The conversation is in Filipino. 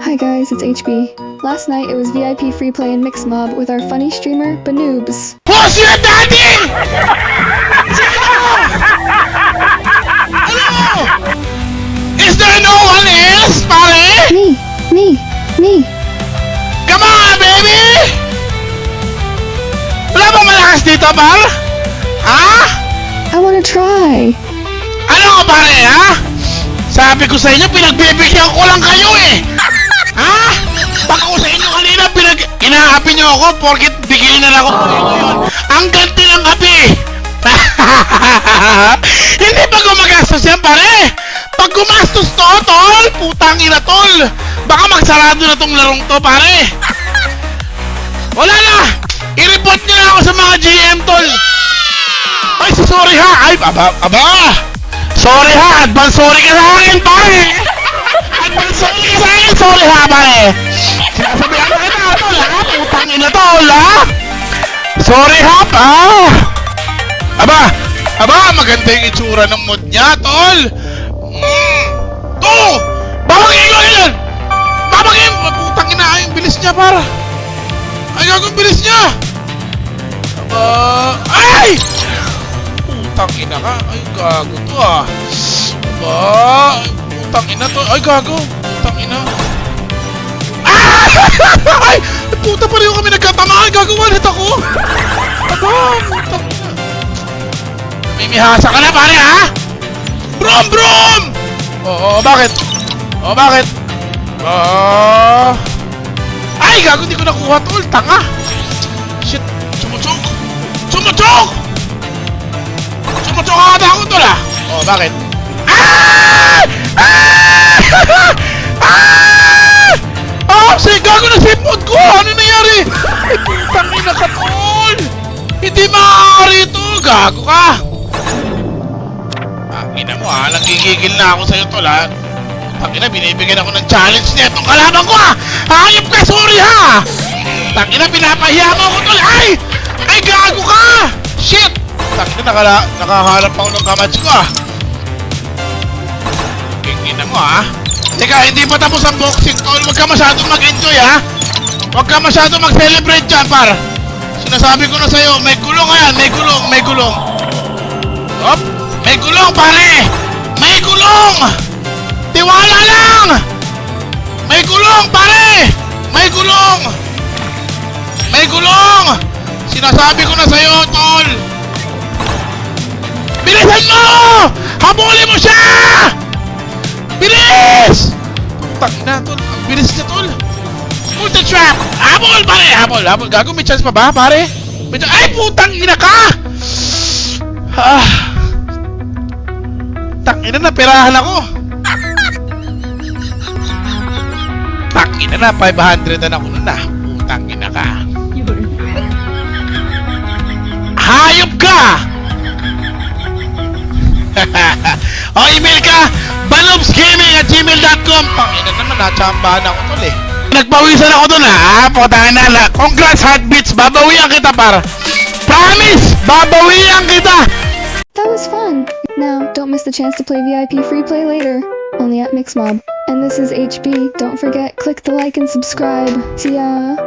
Hi guys, it's HB. Last night it was VIP free play in Mixmob with our funny streamer, Banoobs. Who's your daddy? Sino? Ano? Is there no one else, pare? Me. Come on, baby! Wala bang malakas dito, par? Ha? I wanna try. Ano, pare, ha? Sabi ko sa inyo, pinagbibigyan ko lang kayo eh! Ha? Baka ko sa inyo kanina, inaapi nyo ako porkit bigyan na lang ako ngayon. Ang ganti ng api! Hindi pa gumagastos yan, pare! Pag gumastos to, tol! Putang ina, tol! Baka magsarado na tong larong to, pare! Wala na! I-report nyo na ako sa mga GM, tol! Ay, sorry ha! Ay, aba! Sorry ha! Advance sorry ka sa akin, pare! Advance sorry ka sa akin! Sorry ha, pare! Sinasabihan na kita, tol, ha? Putang ina, tol, ha? Sorry ha, pa! Aba! Maganda yung itsura ng mood niya, tol! To! Babagin ko yan! Babagin! Putang ina, ay, yung bilis niya, para! Ay, gagawin bilis niya! Ay! Putang ina ka. Ay, gago to ah. Putang ina to. Ay, gago. Putang ina. Ay! Puta pa rin kami nagkatamaan. Gagawa nito ako. Putang ina. Mimihasa ka na, pare, ha? Brom! Oo, bakit? Ay, gago. Hindi ko nakuha, tol. Tanga. Shit. Sumutsok ka ako, tol, ha? Oo, bakit? Sige, gago na sipod ko! Ano nangyari? Ay, putang ina ka, tol! Hindi maaari ito! Gago ka! Ina mo, ha? Nagigigil na ako sa'yo, tol, ha? Putang ina, binibigyan ako ng challenge niya itong kalaban ko, ha? Hayop ka, sorry, ha? Putang ina, pinapahiya mo ako, tol! Ay, gago ka! Shit! Putang ina, nakahalap ako ng kamats ko, ha? Ina mo, ha? Teka, hindi pa tapos ang boxing, tol. Huwag ka masyadong mag-enjoy, ha? Huwag ka masyadong mag-celebrate dyan, par. Sinasabi ko na sa'yo, may gulong, ayan. May gulong. Hop! May gulong, pare! May gulong! Tiwala lang! May gulong, pare! May gulong! Sinasabi ko na sa'yo, tol. Bilisan mo! Habulin mo siya! Bilis! Putang ina, tol. Ang bilis niya, tol. Ultra trap! Habol, pare! Habol. Gago, may chance pa ba, pare? Ay, putang ina ka! Tang ina na, perahan ako. Tang ina na, 500 na ako na. Putang ina ka. Hayop ka! O, email ka! banoobsgaming@gmail.com. Pangina naman, natsambahan ako, tol, eh. Nagpawisan ako dun, ha? Putang ina. Congrats, heartbeats. Babawian kita, par. Promise! Babawian kita! That was fun. Now, don't miss the chance to play VIP free play later, only at Mixmob. And this is HB. Don't forget, click the like and subscribe. See ya!